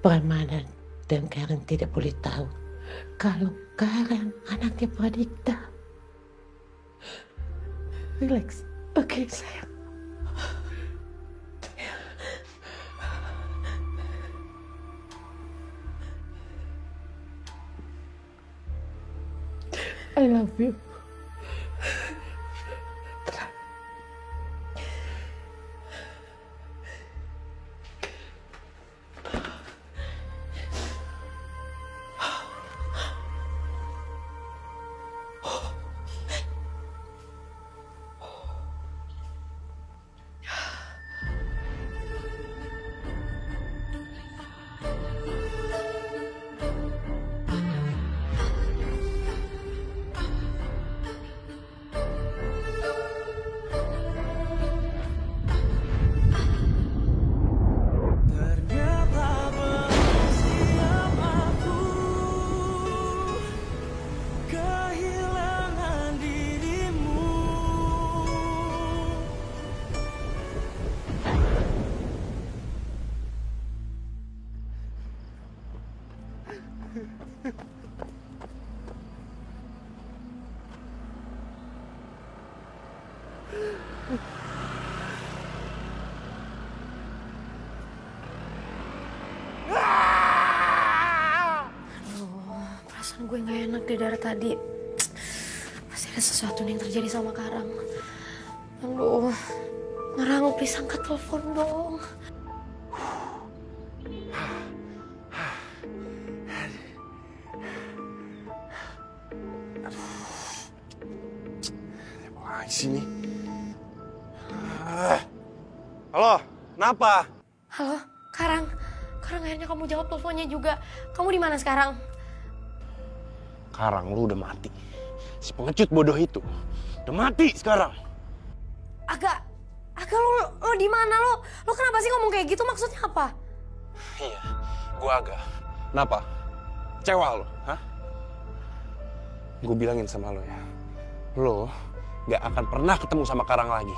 Pramana dan Karen tidak boleh tahu kalau Karen anaknya Pradipta. Relax, oke sayang. I love you. Perasaan gue gak enak deh dari tadi. Pasti ada sesuatu nih yang terjadi sama Karang. Aduh, Ngerang, please angkat telepon dong. Apaan sih ini? Halo, kenapa? Halo, Karang. Karang, akhirnya kamu jawab teleponnya juga. Kamu di mana sekarang? Karang, lu udah mati. Si pengecut bodoh itu udah mati sekarang. Agak lo di mana lo? Lo kenapa sih ngomong kayak gitu? Maksudnya apa? Iya, gua agak. Kenapa? Kecewa lo, hah? Gue bilangin sama lo ya, lo gak akan pernah ketemu sama Karang lagi.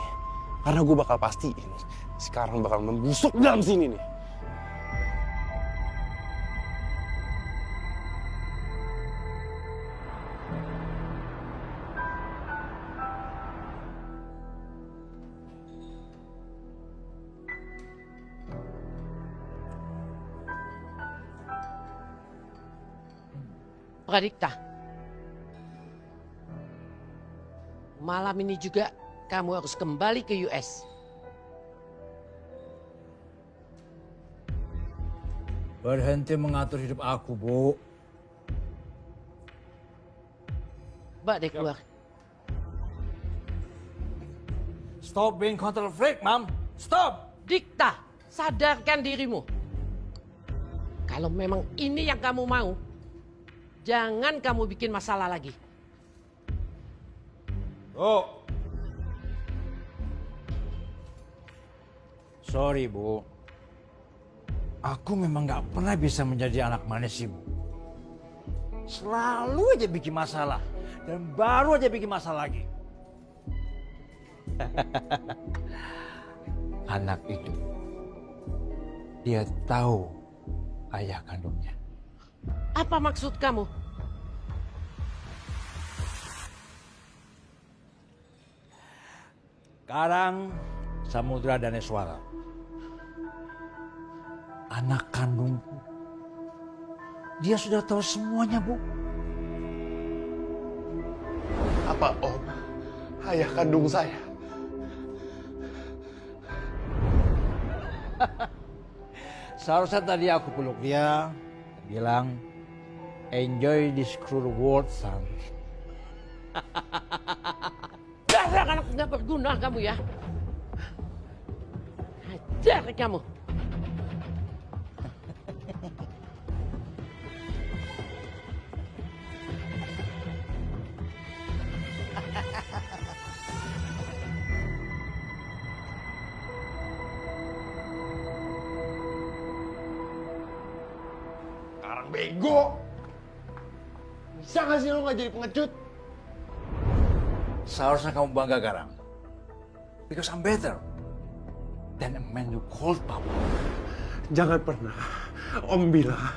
Karena gue bakal pastiin sekarang bakal membusuk dalam sini nih. Pradipta, malam ini juga kamu harus kembali ke US. Berhenti mengatur hidup aku, Bu. Mbak deh keluar. Stop being control freak, Mam. Stop! Dikta, sadarkan dirimu. Kalau memang ini yang kamu mau, jangan kamu bikin masalah lagi. Bu. Sorry, Bu. Aku memang gak pernah bisa menjadi anak manis, Ibu. Selalu aja bikin masalah. Dan baru aja bikin masalah lagi. Anak itu, dia tahu ayah kandungnya. Apa maksud kamu? Karang, Samudra, dan Eswara. Anak kandungku. Dia sudah tahu semuanya, Bu. Apa Om? Ayah kandung saya. Seharusnya tadi aku peluk dia, bilang, enjoy this cruel world, son. Dasar anak nggak berguna kamu ya. Hajar kamu. Karang bego. Bisa gak sih lo gak jadi pengecut? Seharusnya kamu bangga, Karang. Because I'm better than a man you called Papa. Jangan pernah Om bilang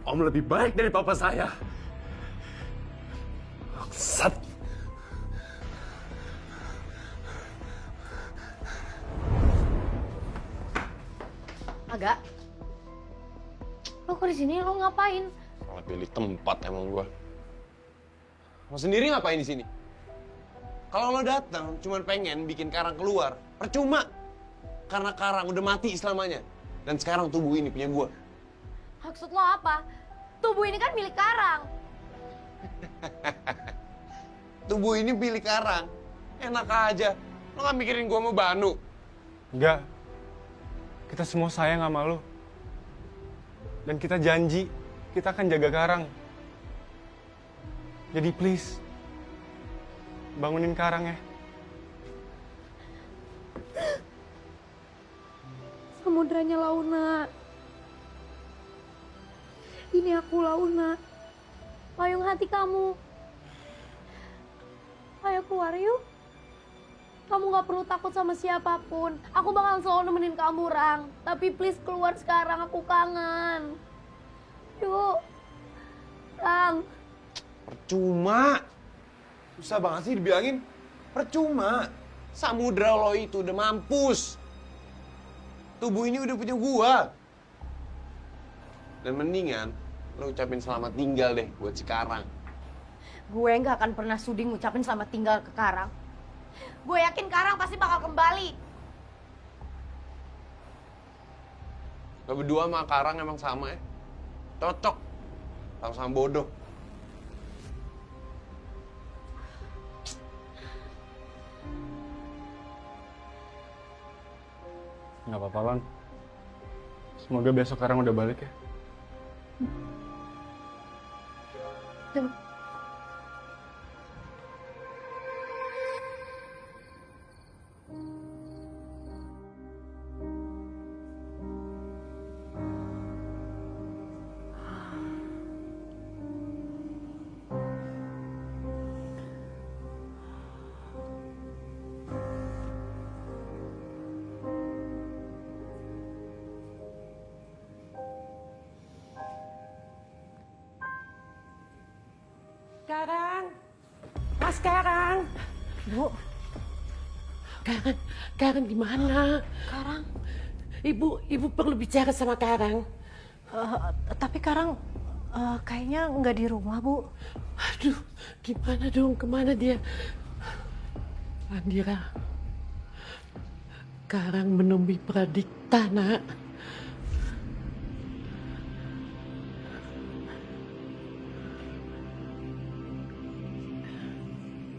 Om lebih baik dari papa saya. Bangsat. Agak. Lo kok di sini? Lo ngapain? Malah pilih tempat emang gua. Lo sendiri ngapain di sini? Kalau lo datang cuma pengen bikin Karang keluar, percuma. Karena Karang udah mati selamanya. Dan sekarang tubuh ini punya gua. Maksud lo apa? Tubuh ini kan milik Karang. Tubuh ini milik Karang. Enak aja. Lo gak mikirin gua mau Banu? Enggak. Kita semua sayang sama lo. Dan kita janji, kita akan jaga Karang. Jadi please, bangunin Karang ya. Samudranya Launa. Ini aku Launa. Payung hati kamu. Ayo keluar yuk. Kamu gak perlu takut sama siapapun. Aku bakal selalu nemenin kamu, Rang. Tapi please keluar sekarang, aku kangen. Yuk. Rang. Percuma. Susah banget sih dibilangin. Percuma. Samudra lo itu udah mampus. Tubuh ini udah punya gua. Dan mendingan lo ucapin selamat tinggal deh buat si Karang. Gue gak akan pernah sudi ngucapin selamat tinggal ke Karang. Gue yakin Karang pasti bakal kembali. Lo berdua sama Karang emang sama ya? Cocok. Sama-sama bodoh. Nggak apa-apa, Lan. Semoga besok Karang udah balik ya. Karang, Mas Karang. Bu, Karang di mana? Karang. Ibu perlu bicara sama Karang. Tapi Karang kayaknya nggak di rumah, Bu. Aduh, gimana dong? Kemana dia? Andira, Karang menemui Pradipta, nak.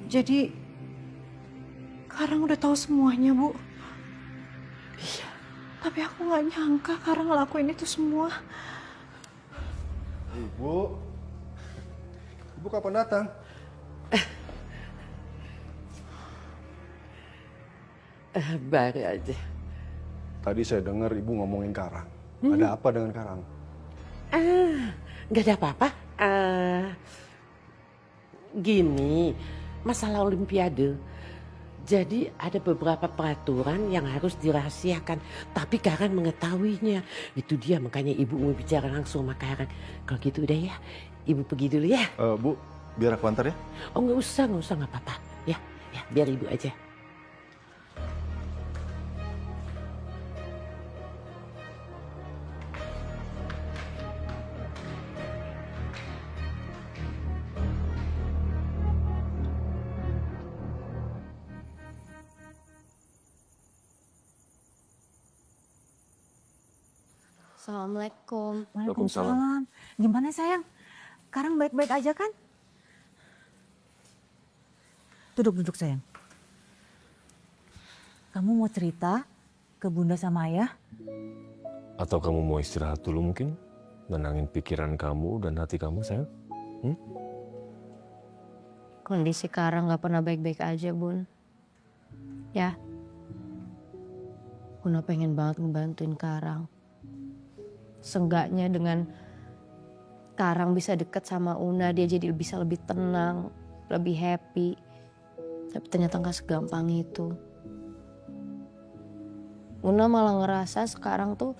Jadi Karang udah tahu semuanya, Bu. Iya. Tapi aku nggak nyangka Karang ngelakuin itu semua. Ibu kapan datang? Baru aja. Tadi saya dengar ibu ngomongin Karang. Ada apa dengan Karang? Nggak ada apa-apa. Gini, masalah Olimpiade. Jadi ada beberapa peraturan yang harus dirahasiakan. Tapi Karang mengetahuinya. Itu dia makanya ibu mau bicara langsung sama Karang. Kalau gitu udah ya, ibu pergi dulu ya. Bu, biar aku antar ya. Oh nggak usah, nggak apa-apa. Ya, biar ibu aja. Assalamualaikum. Waalaikumsalam. Gimana sayang? Karang baik-baik aja kan? Duduk sayang. Kamu mau cerita ke Bunda sama Ayah? Atau kamu mau istirahat dulu mungkin? Nenangin pikiran kamu dan hati kamu, sayang? Kondisi Karang gak pernah baik-baik aja, Bun. Ya. Bunda pengen banget ngebantuin Karang. Seenggaknya dengan Karang bisa deket sama Una, dia jadi bisa lebih tenang, lebih happy. Tapi ternyata gak segampang itu. Una malah ngerasa sekarang tuh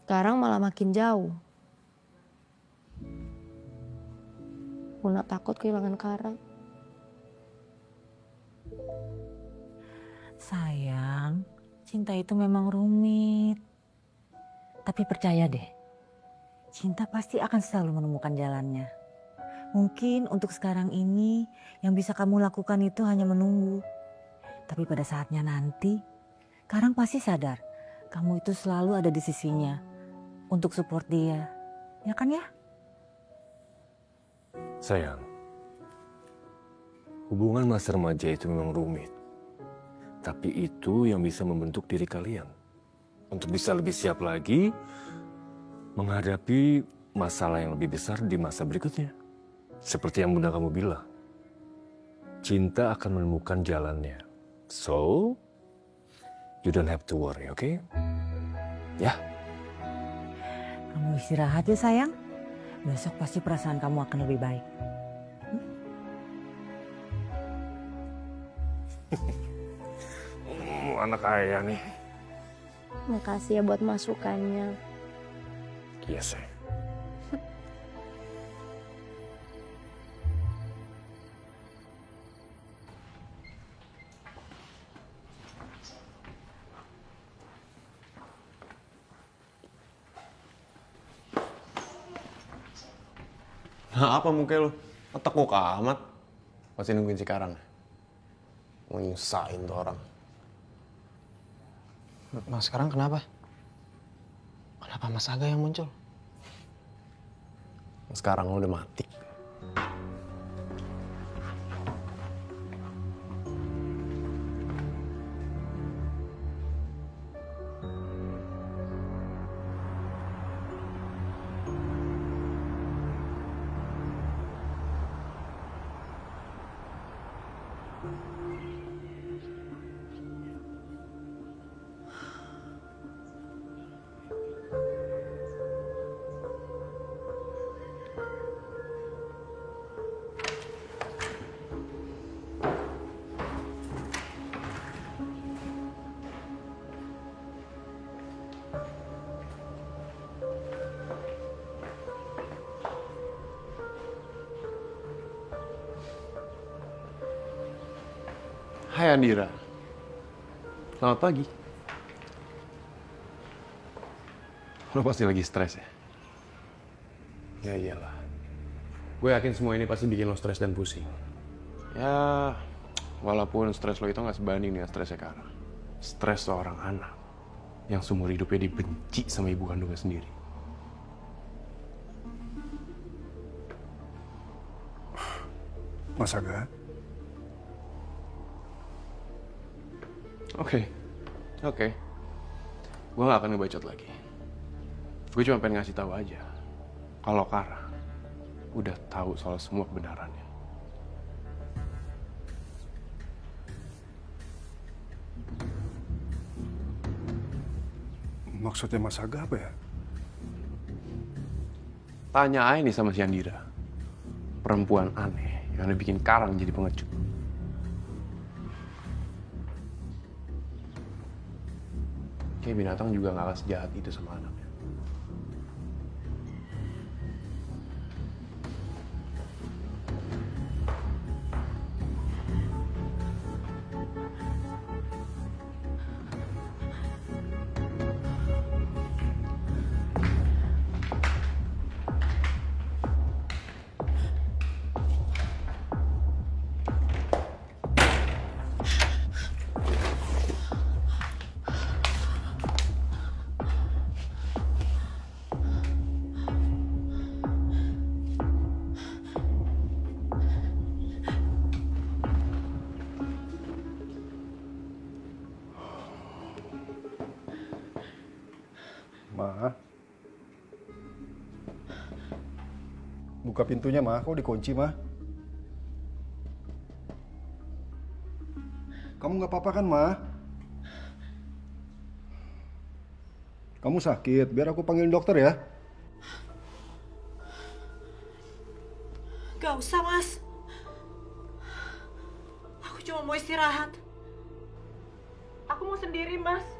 Karang malah makin jauh. Una takut kehilangan Karang. Sayang, cinta itu memang rumit. Tapi percaya deh, cinta pasti akan selalu menemukan jalannya. Mungkin untuk sekarang ini yang bisa kamu lakukan itu hanya menunggu. Tapi pada saatnya nanti, Karang pasti sadar kamu itu selalu ada di sisinya untuk support dia. Ya kan ya? Sayang, hubungan masa remaja itu memang rumit. Tapi itu yang bisa membentuk diri kalian. Untuk bisa lebih siap lagi menghadapi masalah yang lebih besar di masa berikutnya. Seperti yang bunda kamu bilang, cinta akan menemukan jalannya. So, you don't have to worry, oke? Ya. Kamu istirahat ya sayang. Besok pasti perasaan kamu akan lebih baik. Anak ayah nih. Makasih ya buat masukannya. Iya, sayang. Nah, apa muka lu? Tekuk amat. Masih nungguin si Karang. Mau nyusahin tuh orang. Mas sekarang kenapa? Kenapa Mas Aga yang muncul? Sekarang lu udah mati. Hai Andira. Selamat pagi. Lo pasti lagi stres ya? Ya iyalah. Gue yakin semua ini pasti bikin lo stres dan pusing. Ya, walaupun stres lo itu gak sebanding dengan stresnya Karang. Stres seorang anak yang seumur hidupnya dibenci sama ibu kandungnya sendiri. Mas Aga, Oke. Gue gak akan ngebacot lagi. Gue cuma pengen ngasih tahu aja kalau Karang udah tahu soal semua kebenarannya. maksudnya Mas Aga apa ya? Tanya aja nih sama si Andira. Perempuan aneh yang udah bikin Karang jadi pengecut. Kayak binatang juga gak akan sejahat itu sama anaknya. Ma, buka pintunya, Ma. Kok dikunci, Ma? Kamu nggak apa-apa kan, Ma? Kamu sakit, biar aku panggil dokter ya. Gak usah, Mas. Aku cuma mau istirahat. Aku mau sendiri, Mas.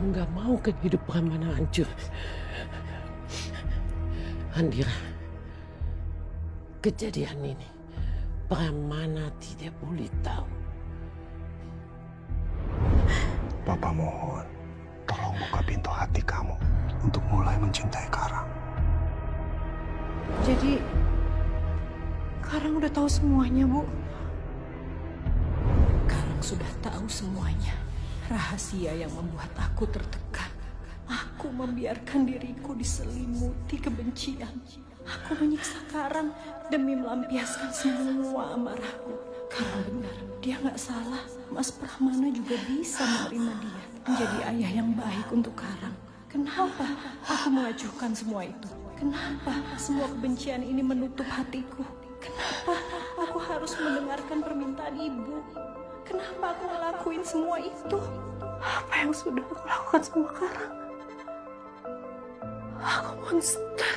nggak mau kan hidup Pramana hancur. Andira, kejadian ini Pramana tidak boleh tahu. Papa mohon, tolong buka pintu hati kamu untuk mulai mencintai Karang. Jadi Karang udah tahu semuanya, Bu. Karang sudah tahu semuanya. Rahasia yang membuat aku tertekan. Aku membiarkan diriku diselimuti kebencian. Aku menyiksa Karang demi melampiaskan semua amarahku. Karang benar, dia nggak salah. Mas Pramana juga bisa menerima dia menjadi ayah yang baik untuk Karang. Kenapa aku mengajukan semua itu? Kenapa semua kebencian ini menutup hatiku? Kenapa aku harus mendengarkan permintaan ibu? Kenapa aku ngelakuin semua itu? Apa yang sudah aku lakukan sama Karang? Aku monster.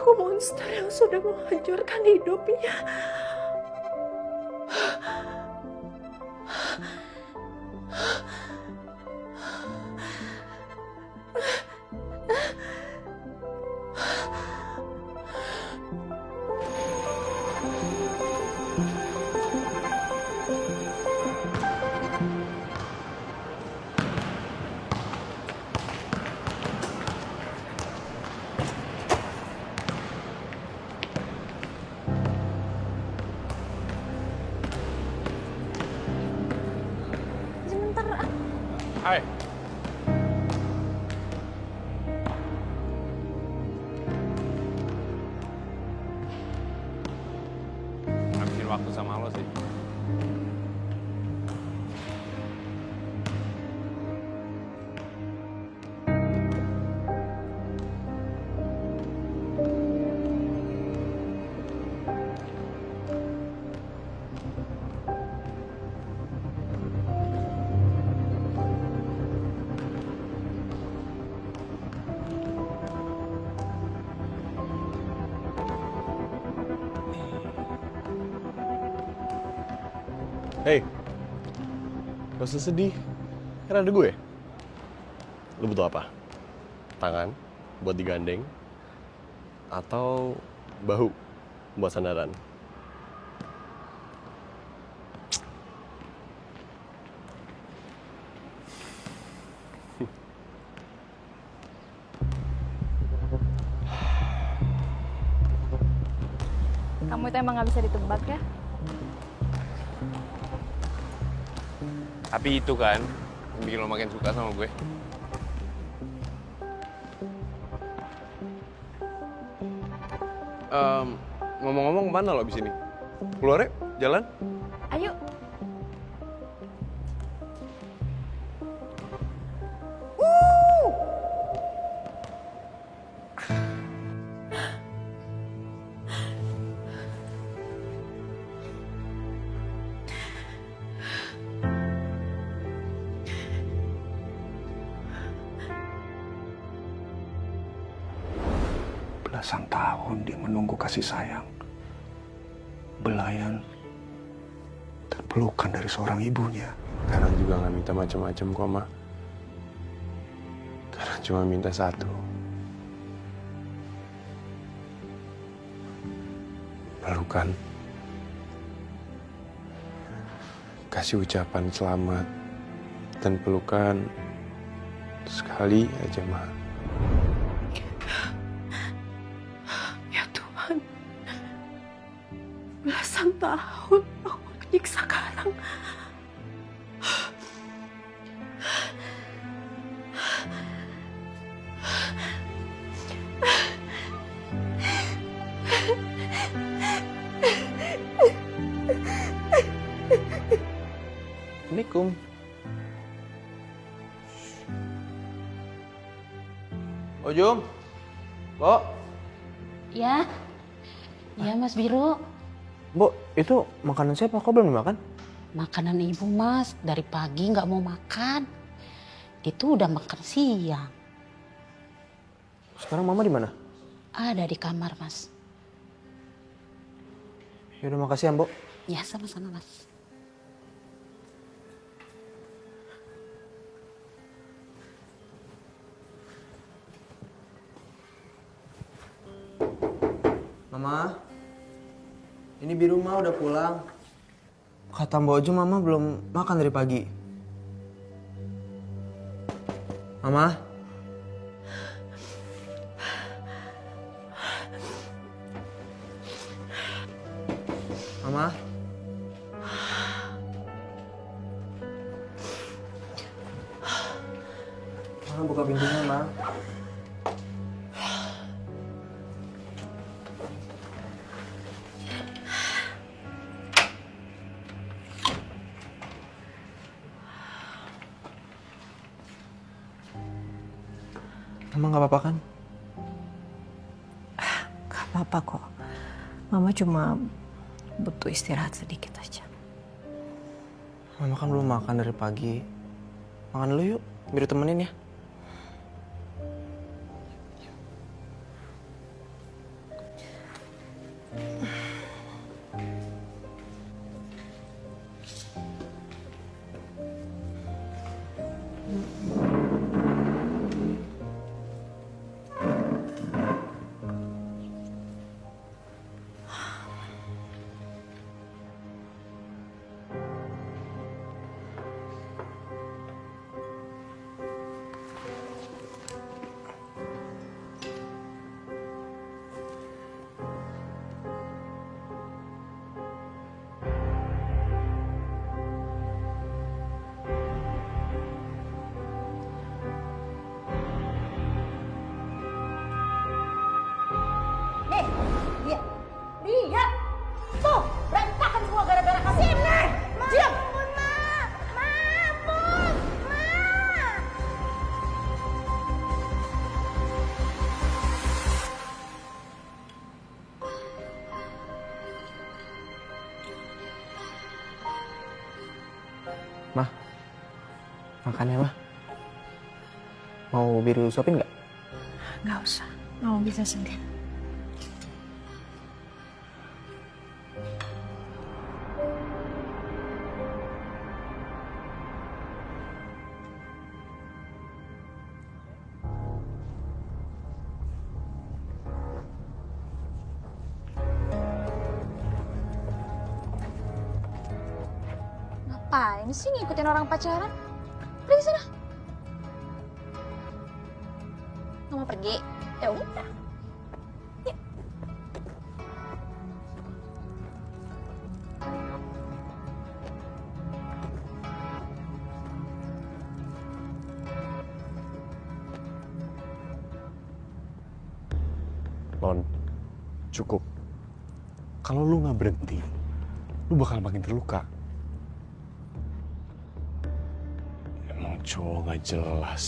Aku monster yang sudah menghancurkan hidupnya. Hai. Ngabisin waktu sama lo sih. Hei, gak usah sedih, kan ada gue. Lu butuh apa? Tangan buat digandeng, atau bahu buat sandaran? Kamu itu emang gak bisa ditebak ya? Tapi itu kan yang bikin lo makin suka sama gue. Ngomong-ngomong kemana lo abis ini? Keluar ya? Jalan? Ayo. Belasan tahun dia menunggu kasih sayang, belayan, dan pelukan dari seorang ibunya. Karang juga nggak minta macam-macam kok, Ma. Karang cuma minta satu. Pelukan. Kasih ucapan selamat dan pelukan sekali aja, Ma. Belasan tahun aku menyiksa Karang. Assalamualaikum. Ujung, Bo. Ya, ya Mas Biro. Bu, itu makanan siapa? Kok belum dimakan? Makanan ibu Mas, dari pagi nggak mau makan. Itu udah makan siang. Sekarang mama di mana? Ada di kamar Mas. Ya udah makasih ya, Mbok. Ya sama-sama Mas. Mama, ini Biru mah udah pulang. Kata Mbak Ojo Mama belum makan dari pagi. Mama? Mama? Mama buka pintunya, Ma. Mama nggak apa-apa kan? Gak apa-apa kok. Mama cuma butuh istirahat sedikit aja. Mama kan belum makan dari pagi. Makan dulu yuk, biar temenin ya. Lihat, tuh berantakan semua gara-gara kasih ini. Diam. Mah, makan ya, Mah. Mau Biru suapin nggak? Nggak usah, Mama bisa sendiri. Ngapain sih ngikutin orang pacaran? Pergi sana. Nggak mau pergi? Ya udah. Yuk. Lon, cukup. Kalau lu nggak berhenti, lu bakal makin terluka. Emang cowok nggak jelas.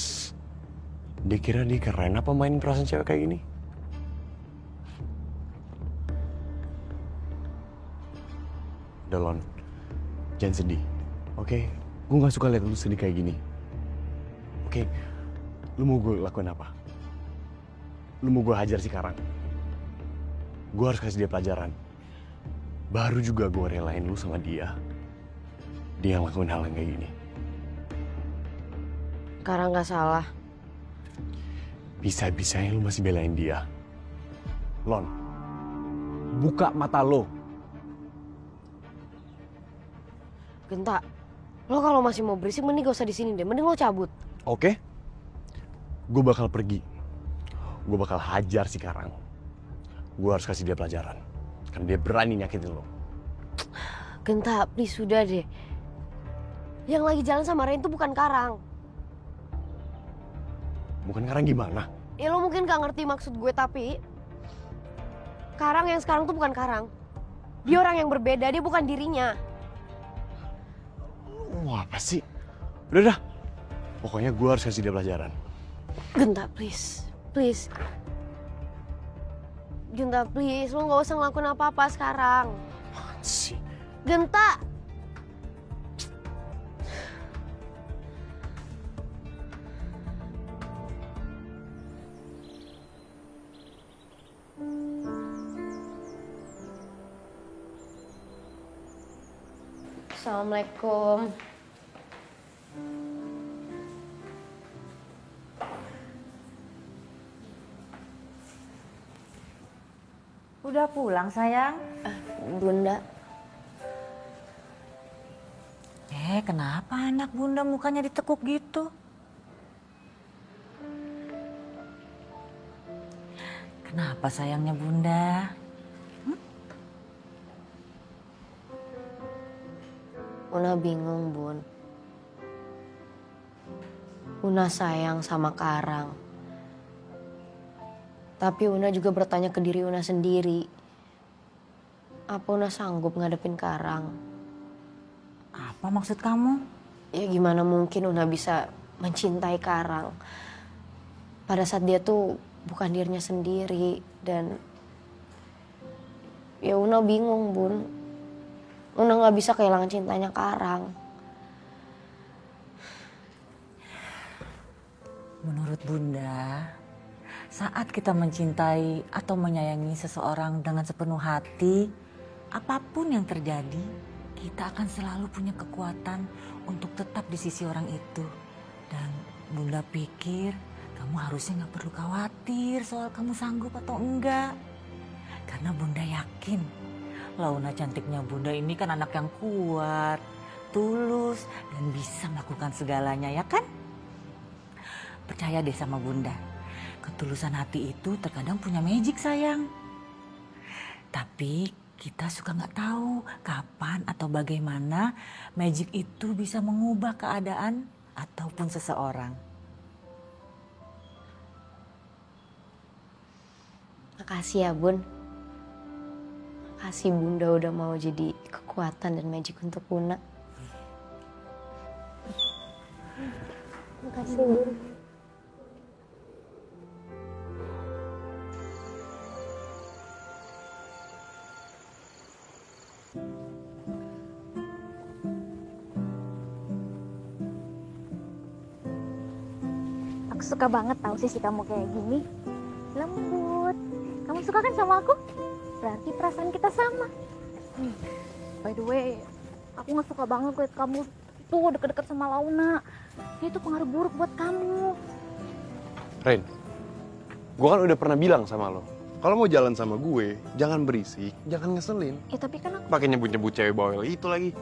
Dia kira dia keren apa main perasaan cewek kayak gini? Udah Lon, jangan sedih, oke? Gue nggak suka lihat lu sedih kayak gini. Oke, lu mau gue lakuin apa? Lu mau gue hajar si Karang? Gue harus kasih dia pelajaran. Baru juga gue relain lu sama dia. Dia yang lakuin hal yang kayak gini. Karang nggak salah. Bisa-bisanya lu masih belain dia. Lon, buka mata lo. Genta, lo kalau masih mau berisik mending gak usah di sini deh. Mending lo cabut. Oke? Gue bakal pergi. Gue bakal hajar si Karang. Gue harus kasih dia pelajaran. Karena dia berani nyakitin lo. Genta, please sudah deh. Yang lagi jalan sama Rain tuh bukan Karang. Bukan Karang gimana? Ya lo mungkin gak ngerti maksud gue, tapi Karang yang sekarang tuh bukan Karang. Dia orang yang berbeda, dia bukan dirinya. Wah, apa sih? Udah dah. Pokoknya gue harus kasih dia pelajaran. Genta, please. Please. Genta, please. Lo gak usah ngelakuin apa-apa sekarang. Apaan sih? Genta! Assalamualaikum. Udah pulang sayang? Bunda. Kenapa anak bunda mukanya ditekuk gitu? Kenapa sayangnya bunda? Una bingung, Bun. Una sayang sama Karang. Tapi Una juga bertanya ke diri Una sendiri. Apa Una sanggup ngadepin Karang? Apa maksud kamu? Ya gimana mungkin Una bisa mencintai Karang. Pada saat dia tuh bukan dirinya sendiri. Dan ya Una bingung, Bun. Una gak bisa kehilangan cintanya Karang. Menurut bunda, saat kita mencintai atau menyayangi seseorang dengan sepenuh hati, apapun yang terjadi, kita akan selalu punya kekuatan untuk tetap di sisi orang itu. Dan bunda pikir kamu harusnya gak perlu khawatir soal kamu sanggup atau enggak. Karena bunda yakin Launa cantiknya bunda ini kan anak yang kuat, tulus, dan bisa melakukan segalanya, ya kan? Percaya deh sama bunda. Ketulusan hati itu terkadang punya magic sayang. Tapi kita suka nggak tahu kapan atau bagaimana magic itu bisa mengubah keadaan ataupun seseorang. Makasih ya, Bun. Makasih bunda udah mau jadi kekuatan dan magic untuk Una. Makasih, Bun. Aku suka banget tahu sisi kamu kayak gini. Lembut. Kamu suka kan sama aku? Berarti perasaan kita sama. By the way, aku gak suka banget liat kamu tuh deket-deket sama Launa. Itu pengaruh buruk buat kamu. Ren, gue kan udah pernah bilang sama lo, kalau mau jalan sama gue, jangan berisik, jangan ngeselin. Ya tapi kan aku Pakai nyebut-nyebut cewek bawel itu lagi.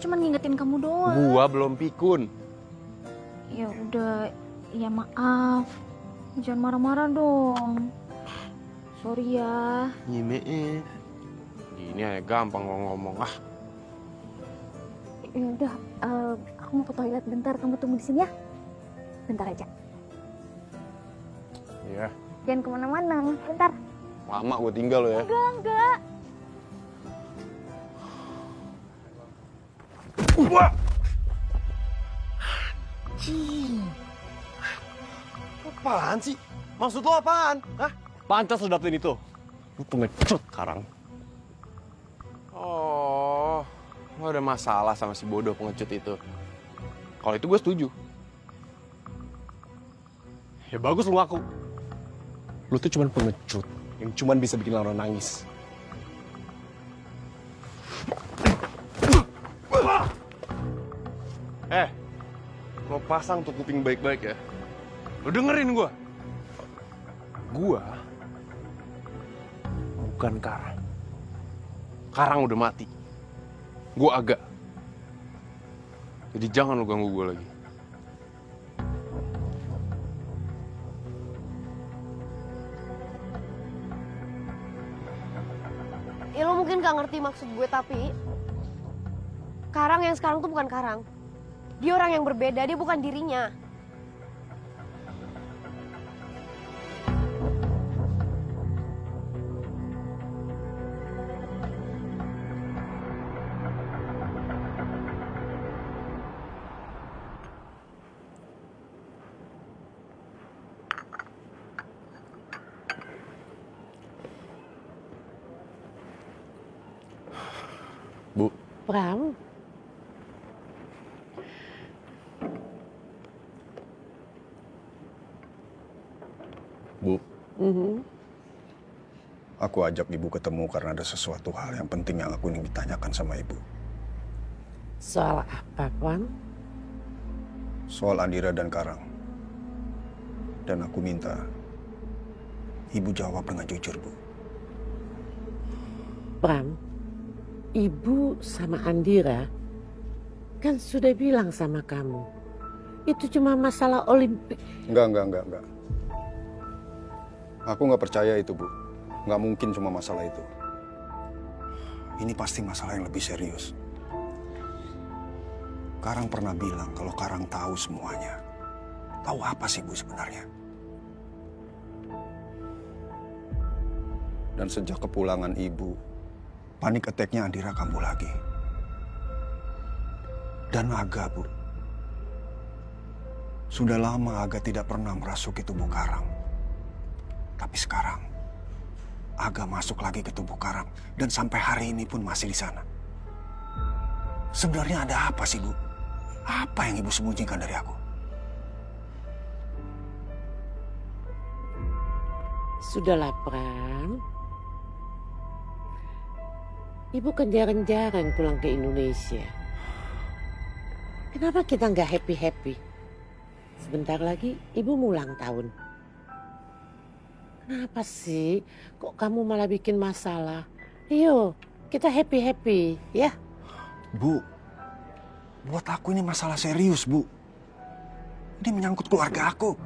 cuma ngingetin kamu doang. Gua belum pikun. Ya udah, ya maaf. Jangan marah-marah dong. Sorry ya. Gini aja gampang ngomong. Ya udah, aku mau ke toilet bentar. Kamu tunggu di sini ya. Bentar aja. Iya. Jangan kemana-mana. Bentar. Lama gue tinggal lo ya. Enggak. Wah. Apaan sih? Maksud lo apaan? Hah? Pantas lo dapetin itu. Lu pengecut, Karang. Oh, lo ada masalah sama si bodoh pengecut itu. Kalau itu gue setuju. Ya bagus lu ngaku. Lu tuh cuman pengecut yang cuman bisa bikin orang nangis. Lo pasang tuh kuping baik-baik ya. Lo dengerin gue. Gue bukan Karang. Karang udah mati. Gue agak. Jadi jangan lo ganggu gue lagi. Ya lo mungkin gak ngerti maksud gue, tapi Karang yang sekarang tuh bukan Karang. Dia orang yang berbeda, dia bukan dirinya. Bu. Pram. Bu, aku ajak ibu ketemu karena ada sesuatu hal yang penting yang aku ingin ditanyakan sama ibu. Soal apa, Pram? Soal Andira dan Karang. Dan aku minta ibu jawab dengan jujur, Bu. Pram, Ibu sama Andira kan sudah bilang sama kamu, itu cuma masalah Olimpik. Enggak. Aku nggak percaya itu, Bu. Nggak mungkin cuma masalah itu. Ini pasti masalah yang lebih serius. Karang pernah bilang kalau Karang tahu semuanya. Tahu apa sih, Bu, sebenarnya? Dan sejak kepulangan Ibu, panik attack-nya Andira kambuh lagi. Dan Aga, Bu. Sudah lama Aga tidak pernah merasuki tubuh Karang. Tapi sekarang, Aga masuk lagi ke tubuh Karang. Dan sampai hari ini pun masih di sana. Sebenarnya ada apa sih, Bu? Apa yang Ibu sembunyikan dari aku? Sudahlah, Pram. Ibu kan jarang-jarang pulang ke Indonesia. Kenapa kita nggak happy-happy? Sebentar lagi Ibu mau ulang tahun. Kenapa sih? Kok kamu malah bikin masalah? Ayo, kita happy-happy, ya? Bu, buat aku ini masalah serius, Bu. Ini menyangkut keluarga aku.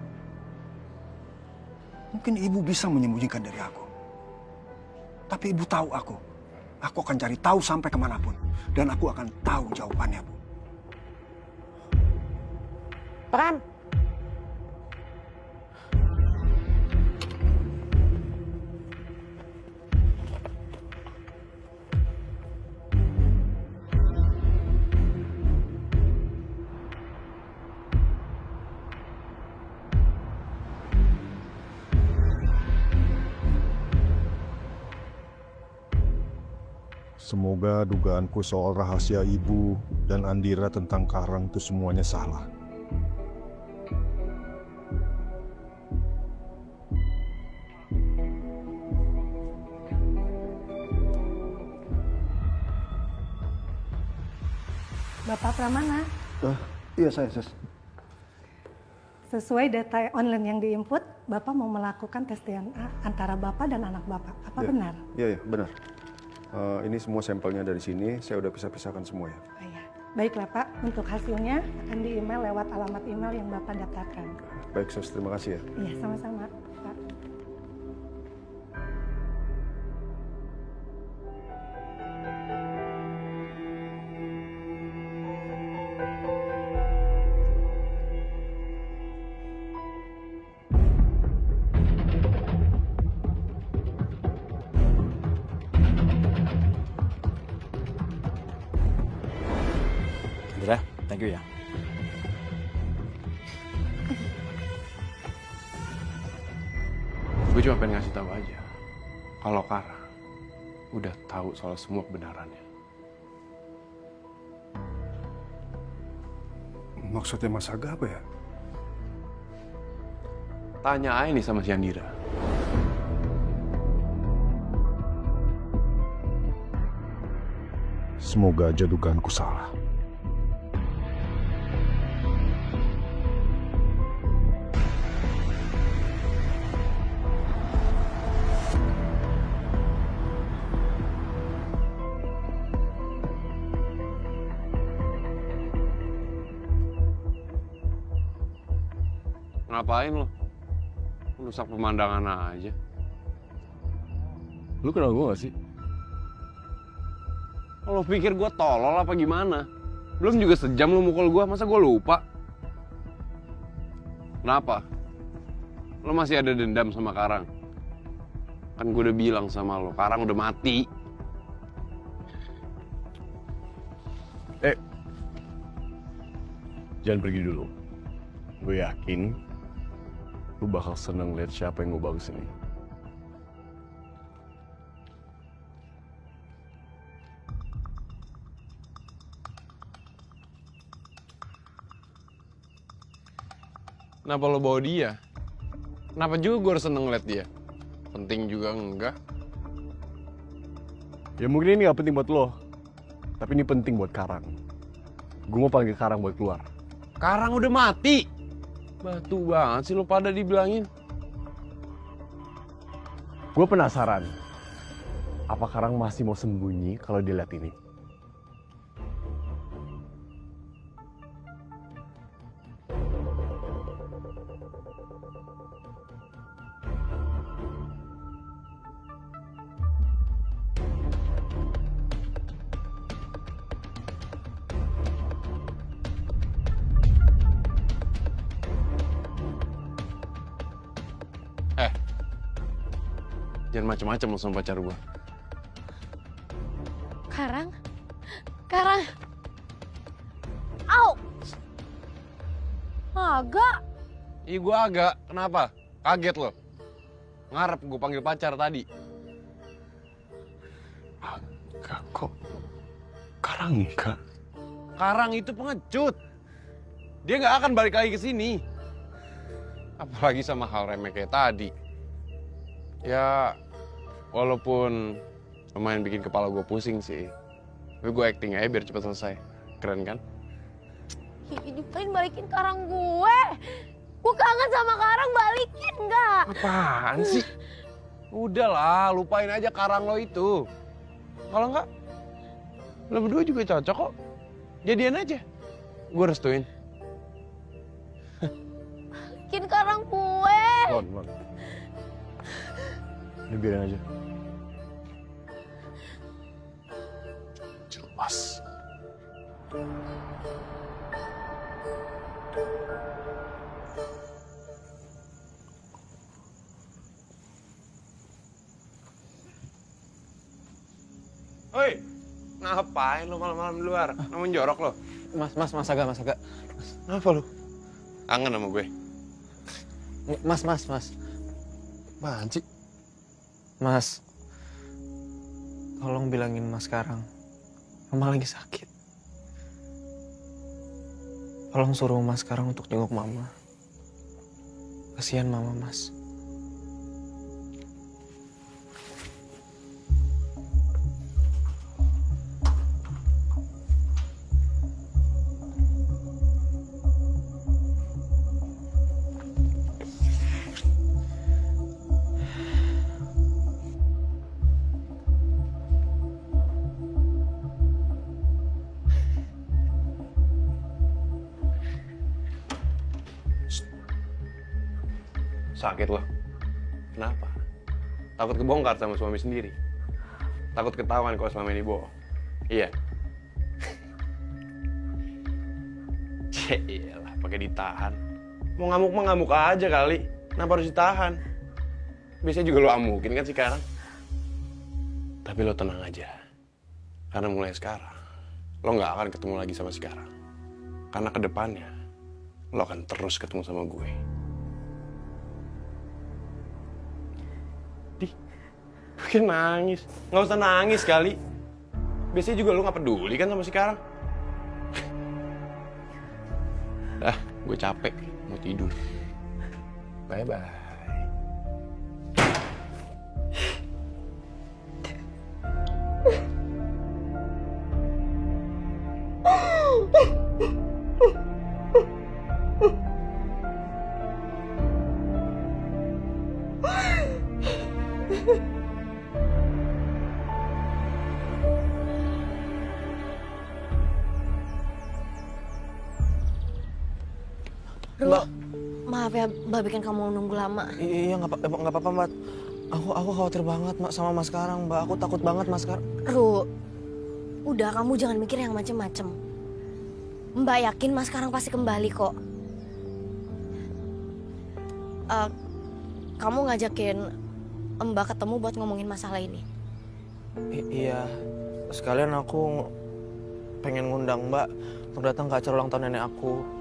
Mungkin Ibu bisa menyembunyikan dari aku. Tapi Ibu tahu aku. Aku akan cari tahu sampai kemanapun. Dan aku akan tahu jawabannya, Bu. Pram. Semoga dugaanku soal rahasia Ibu dan Andira tentang Karang itu semuanya salah. Bapak Pramana, Iya saya, Sis. sesuai data online yang diinput, Bapak mau melakukan tes DNA antara Bapak dan anak Bapak. Apa benar? Iya, benar. Ini semua sampelnya dari sini, saya udah pisah-pisahkan semua ya. Oh, iya. Baiklah Pak, untuk hasilnya akan di-email lewat alamat email yang Bapak daftarkan. Baik, Sis, terima kasih ya. Iya, sama-sama Pak. Andira, thank you ya. Gue cuma pengen ngasih tahu aja kalau Karang udah tahu soal semua kebenarannya. Maksudnya Mas Aga apa ya? Tanya aja nih sama si Andira. Semoga aja dugaanku salah. Ngapain lo? Rusak pemandangan aja. Lu kenal gue gak sih? Lo pikir gue tolol apa gimana? Belum juga sejam lo mukul gue, masa gue lupa? Kenapa? Lo masih ada dendam sama Karang? Kan gue udah bilang sama lo, Karang udah mati. Jangan pergi dulu. Gue yakin lu bakal seneng lihat siapa yang gue bawa kesini. Kenapa lo bawa dia? Kenapa juga gue harus seneng ngeliat dia? Penting juga enggak. Ya mungkin ini gak penting buat lo, tapi ini penting buat Karang. Gue mau panggil Karang buat keluar. Karang udah mati. Batu banget sih lo pada dibilangin. Gue penasaran. Apa Karang masih mau sembunyi kalau dia lihat ini? Jangan macam-macam lo sama pacar gue. Karang? Karang? Au! Agak. Ih, gue agak. Kenapa? Kaget lo? Ngarep gue panggil pacar tadi. Agak kok. Karang enggak. Karang itu pengecut. Dia nggak akan balik lagi ke sini. Apalagi sama hal remeh kayak tadi. Ya, walaupun lumayan bikin kepala gue pusing sih. Tapi gue acting aja biar cepat selesai. Keren kan? Hidupin balikin Karang gue. Gue kangen sama Karang, balikin nggak? Apaan sih? Udahlah, lupain aja Karang lo itu. Kalau nggak, lo berdua juga cocok kok. Jadian aja. Gue restuin. Balikin Karang gue. Mon. Ini biarin aja. Jelas. Hoi, ngapain lo malam-malam di luar? Namun jorok lo. Mas agak. Kenapa lo? Kangen sama gue? Mas. Apaan sih? Mas, tolong bilangin Mas Karang, Mama lagi sakit. Tolong suruh Mas Karang untuk jenguk Mama. Kasihan Mama, Mas. Sakit loh. Kenapa? Takut kebongkar sama suami sendiri. Takut ketahuan kalau selama ini bohong. Iya. Iyalah, pakai ditahan. Mau ngamuk mah ngamuk aja kali. Kenapa harus ditahan? Biasanya juga lo amukin kan sekarang. Tapi lo tenang aja. Karena mulai sekarang, lo nggak akan ketemu lagi sama sekarang. Karena kedepannya, lo akan terus ketemu sama gue. Bikin nangis. Nggak usah nangis kali. Biasanya juga lu nggak peduli kan sama si Karang. Dah, gue capek. Mau tidur. Bye-bye. Mbak, maaf ya, Mbak bikin kamu nunggu lama. Iya, nggak apa-apa, Mbak. Aku khawatir banget, Mbak, sama Mas Karang, Mbak. Aku takut banget, Mas Karang. Ru, udah kamu jangan mikir yang macem-macem. Mbak yakin Mas Karang pasti kembali kok. Kamu ngajakin Mbak ketemu buat ngomongin masalah ini? Iya, sekalian aku pengen ngundang Mbak untuk datang ke acara ulang tahun nenek aku.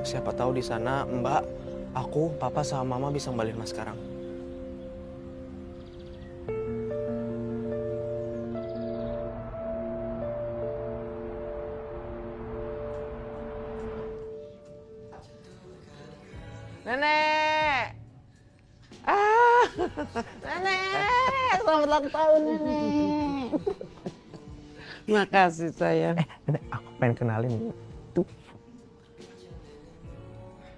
Siapa tahu di sana Mbak, aku, Papa sama Mama bisa kembaliin Mas Karang. Nenek! Nenek! Selamat ulang tahun, Nenek! Makasih, sayang. Nenek, aku pengen kenalin. Tuh.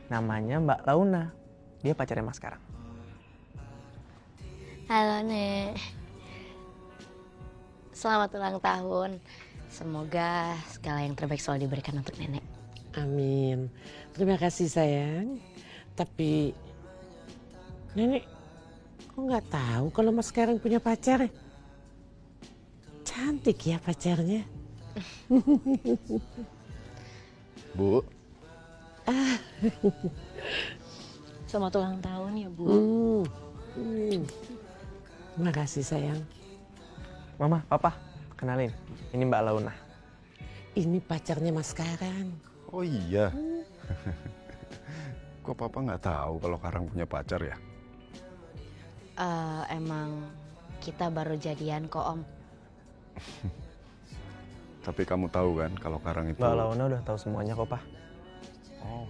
Namanya Mbak Launa. Dia pacarnya Mas Karang. Halo, Nek. Selamat ulang tahun. Semoga segala yang terbaik selalu diberikan untuk nenek. Amin. Terima kasih sayang. Tapi nenek kok nggak tahu kalau Mas sekarang punya pacar? Cantik ya pacarnya. Bu. Selamat ulang tahun ya Bu. Terima kasih sayang. Mama, Papa, kenalin. Ini Mbak Launa. Ini pacarnya Mas Karang. Oh iya. Kok Papa nggak tahu kalau Karang punya pacar ya? Emang kita baru jadian kok Om. Tapi kamu tahu kan kalau Karang itu... Mbak Launa udah tahu semuanya kok, Pak. Oh.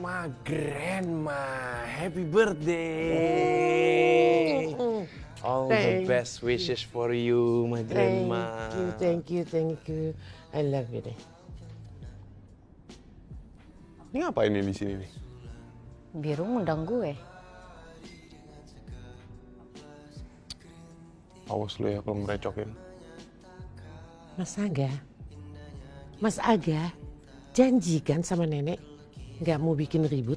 My grandma, happy birthday! All the best wishes for you, my grandma. Thank you. I love you deh. Ini ngapain ini di sini nih? Biru ngundang gue. Awas lu ya kalau ngerecokin. Mas Aga, janjikan sama nenek nggak mau bikin ribut.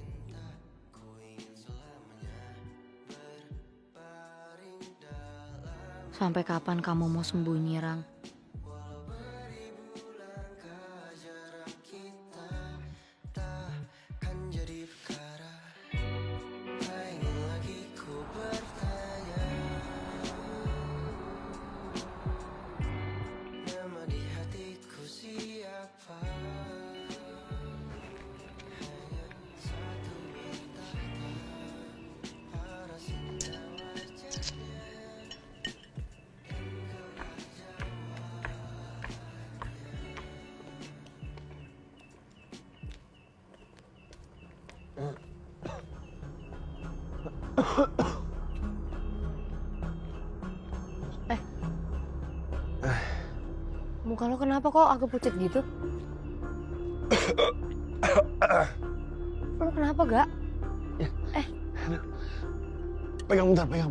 Sampai kapan kamu mau sembunyi, Rang? Muka lo kenapa kok agak pucat gitu? Lo kenapa gak? Pegang bentar, pegang.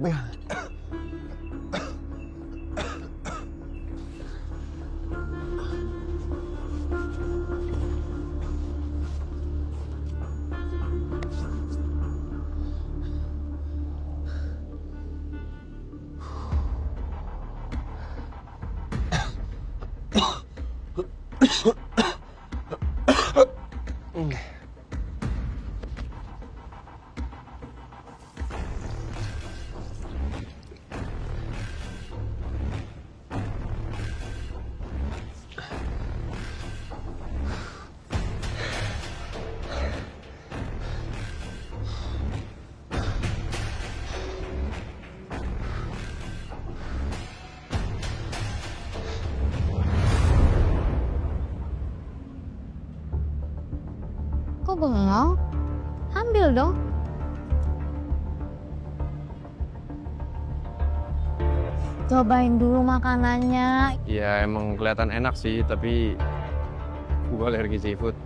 Kok bengong? Ambil dong. Cobain dulu makanannya. Ya emang kelihatan enak sih, tapi gua alergi seafood.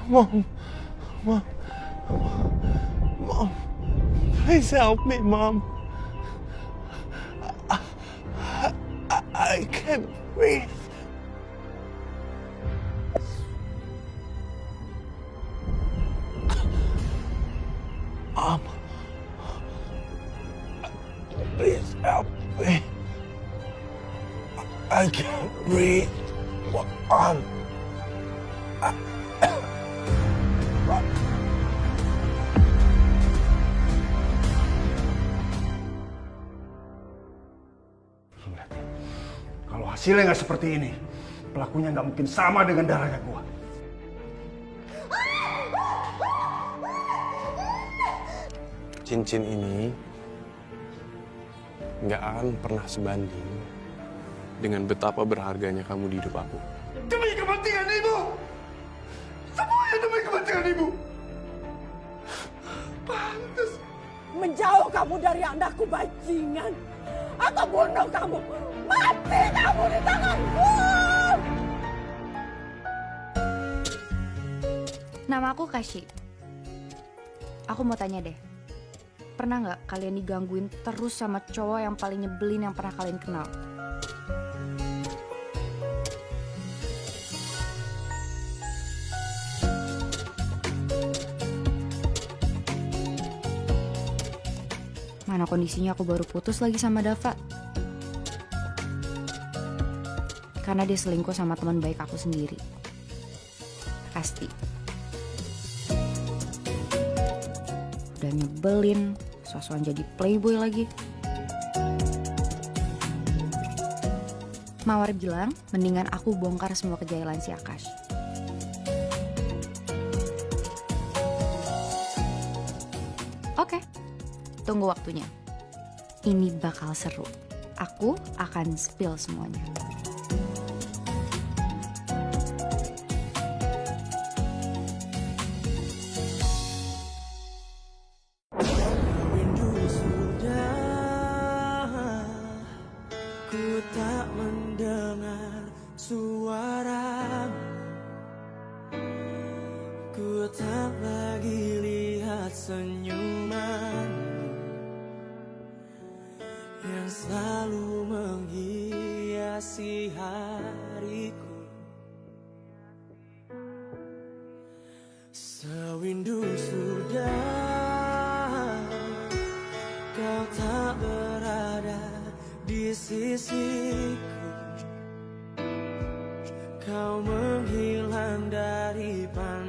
Mom. Mom, please help me, Mom. I can't breathe. Mom, please help me. I can't breathe. What? Kalau hasilnya nggak seperti ini, pelakunya nggak mungkin sama dengan darahnya gua. Cincin ini nggak akan pernah sebanding dengan betapa berharganya kamu di hidup aku. Demi kepentingan ibu! Semuanya demi kepentingan ibu! Pantes menjauh kamu dari anakku, bajingan. Aku bunuh kamu. Mati kamu di tanganku. Nama aku Kashi. Aku mau tanya deh. Pernah nggak kalian digangguin terus sama cowok yang paling nyebelin yang pernah kalian kenal? Mana kondisinya aku baru putus lagi sama Dava. Karena dia selingkuh sama teman baik aku sendiri. Pasti. Udah nyebelin, sosokan jadi playboy lagi. Mawar bilang, mendingan aku bongkar semua kejahatan si Akash. Oke, tunggu waktunya. Ini bakal seru. Aku akan spill semuanya. Ku tak mendengar suara, ku tak lagi lihat senyumanmu yang selalu menghiasi hariku. Sewindu sudah kau tak berada di sisiku, kau menghilang dari pandang.